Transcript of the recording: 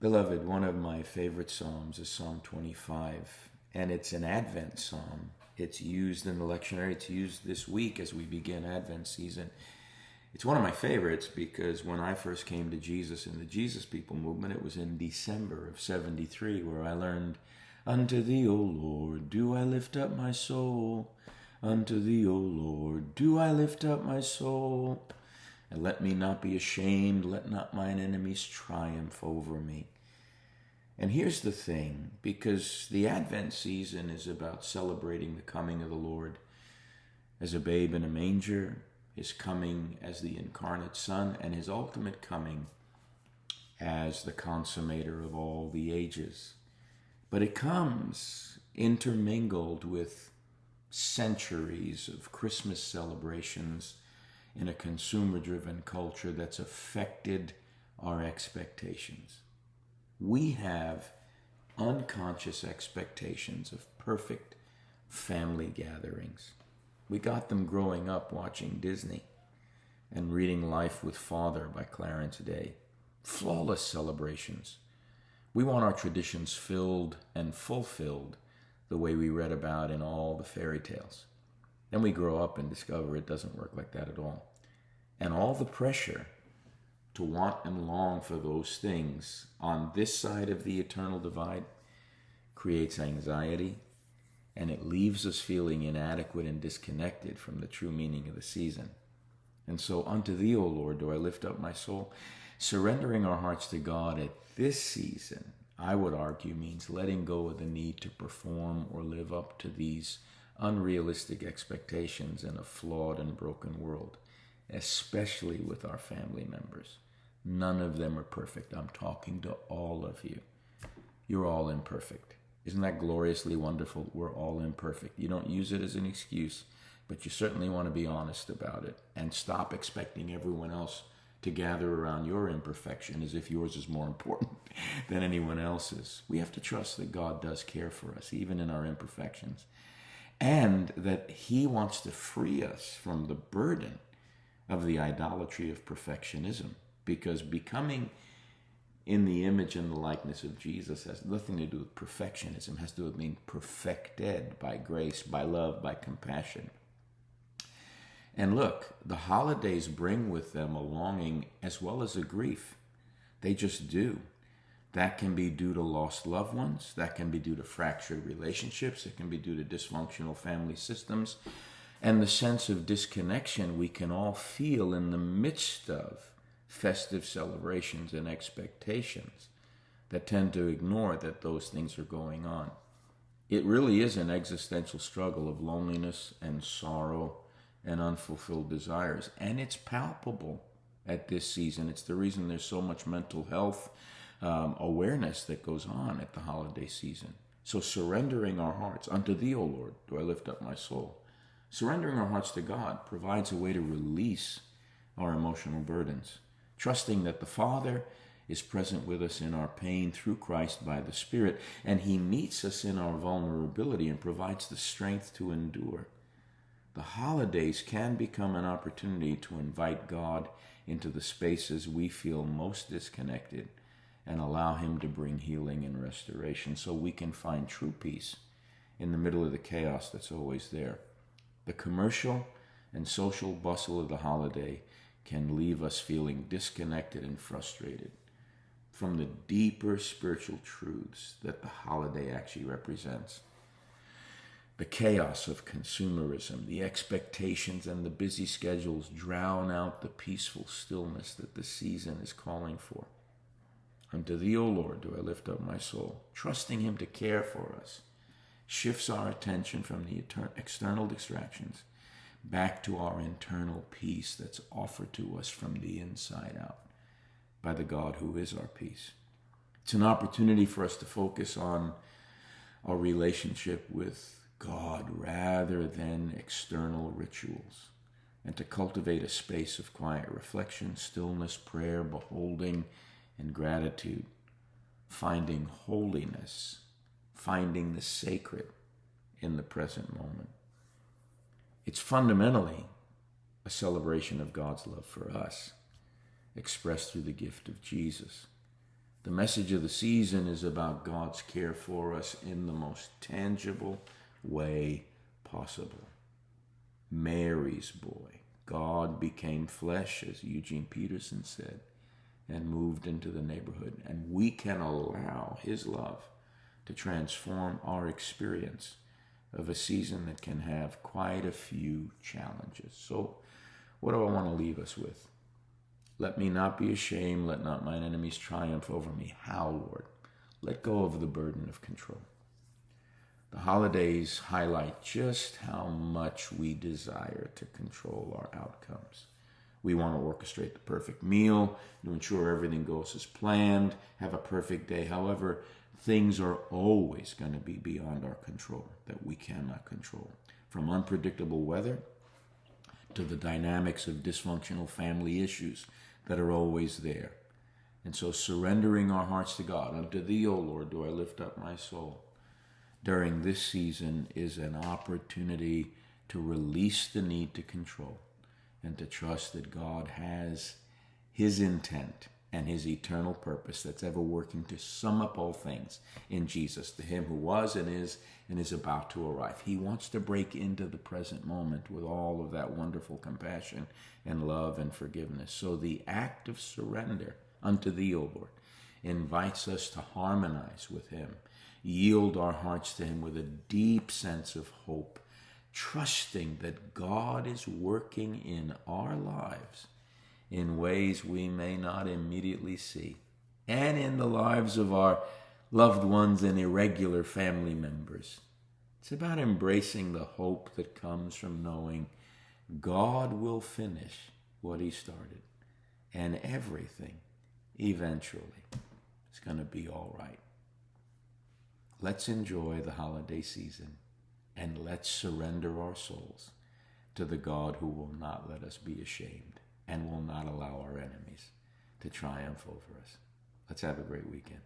Beloved, one of my favorite psalms is Psalm 25, and it's an Advent psalm. It's used in the lectionary. It's used this week as we begin Advent season. It's one of my favorites because when I first came to Jesus in the Jesus People movement, it was in December of 73 where I learned, "Unto thee, O Lord, do I lift up my soul. Unto thee, O Lord, do I lift up my soul. And let me not be ashamed, let not mine enemies triumph over me." And here's the thing, because the Advent season is about celebrating the coming of the Lord as a babe in a manger, his coming as the incarnate Son, and his ultimate coming as the consummator of all the ages. But it comes intermingled with centuries of Christmas celebrations in a consumer-driven culture that's affected our expectations. We have unconscious expectations of perfect family gatherings. We got them growing up watching Disney and reading Life with Father by Clarence Day. Flawless celebrations. We want our traditions filled and fulfilled the way we read about in all the fairy tales. Then we grow up and discover it doesn't work like that at all. And all the pressure to want and long for those things on this side of the eternal divide creates anxiety, and it leaves us feeling inadequate and disconnected from the true meaning of the season. And so, unto thee, O Lord, do I lift up my soul. Surrendering our hearts to God at this season, I would argue, means letting go of the need to perform or live up to these unrealistic expectations in a flawed and broken world, especially with our family members. None of them are perfect. I'm talking to all of you. You're all imperfect. Isn't that gloriously wonderful? We're all imperfect. You don't use it as an excuse, but you certainly want to be honest about it and stop expecting everyone else to gather around your imperfection as if yours is more important than anyone else's. We have to trust that God does care for us, even in our imperfections, and that he wants to free us from the burden of the idolatry of perfectionism, because becoming in the image and the likeness of Jesus has nothing to do with perfectionism. It has to do with being perfected by grace, by love, by compassion. And look, the holidays bring with them a longing as well as a grief. They just do. That can be due to lost loved ones. That can be due to fractured relationships. It can be due to dysfunctional family systems. And the sense of disconnection we can all feel in the midst of festive celebrations and expectations that tend to ignore that those things are going on. It really is an existential struggle of loneliness and sorrow and unfulfilled desires. And it's palpable at this season. It's the reason there's so much mental health awareness that goes on at the holiday season. So surrendering our hearts, unto thee, O Lord, do I lift up my soul. Surrendering our hearts to God provides a way to release our emotional burdens, trusting that the Father is present with us in our pain through Christ by the Spirit, and he meets us in our vulnerability and provides the strength to endure. The holidays can become an opportunity to invite God into the spaces we feel most disconnected and allow him to bring healing and restoration so we can find true peace in the middle of the chaos that's always there. The commercial and social bustle of the holiday can leave us feeling disconnected and frustrated from the deeper spiritual truths that the holiday actually represents. The chaos of consumerism, the expectations, and the busy schedules drown out the peaceful stillness that the season is calling for. Unto thee, O Lord, do I lift up my soul. Trusting him to care for us shifts our attention from the external distractions back to our internal peace that's offered to us from the inside out by the God who is our peace. It's an opportunity for us to focus on our relationship with God rather than external rituals, and to cultivate a space of quiet reflection, stillness, prayer, beholding, and gratitude, finding holiness, finding the sacred in the present moment. It's fundamentally a celebration of God's love for us, expressed through the gift of Jesus. The message of the season is about God's care for us in the most tangible way possible. Mary's boy, God became flesh, as Eugene Peterson said, and moved into the neighborhood. And we can allow his love to transform our experience of a season that can have quite a few challenges. So what do I want to leave us with? Let me not be ashamed. Let not mine enemies triumph over me. How, Lord? Let go of the burden of control. The holidays highlight just how much we desire to control our outcomes. We want to orchestrate the perfect meal, to ensure everything goes as planned, have a perfect day. However, things are always going to be beyond our control that we cannot control. From unpredictable weather to the dynamics of dysfunctional family issues that are always there. And so surrendering our hearts to God, unto thee, O Lord, do I lift up my soul, during this season is an opportunity to release the need to control and to trust that God has his intent and his eternal purpose that's ever working to sum up all things in Jesus, to him who was and is about to arrive. He wants to break into the present moment with all of that wonderful compassion and love and forgiveness. So the act of surrender unto thee, O Lord, invites us to harmonize with him, yield our hearts to him with a deep sense of hope, trusting that God is working in our lives in ways we may not immediately see, and in the lives of our loved ones and irregular family members. It's about embracing the hope that comes from knowing God will finish what he started, and everything eventually is going to be all right. Let's enjoy the holiday season, and let's surrender our souls to the God who will not let us be ashamed and will not allow our enemies to triumph over us. Let's have a great weekend.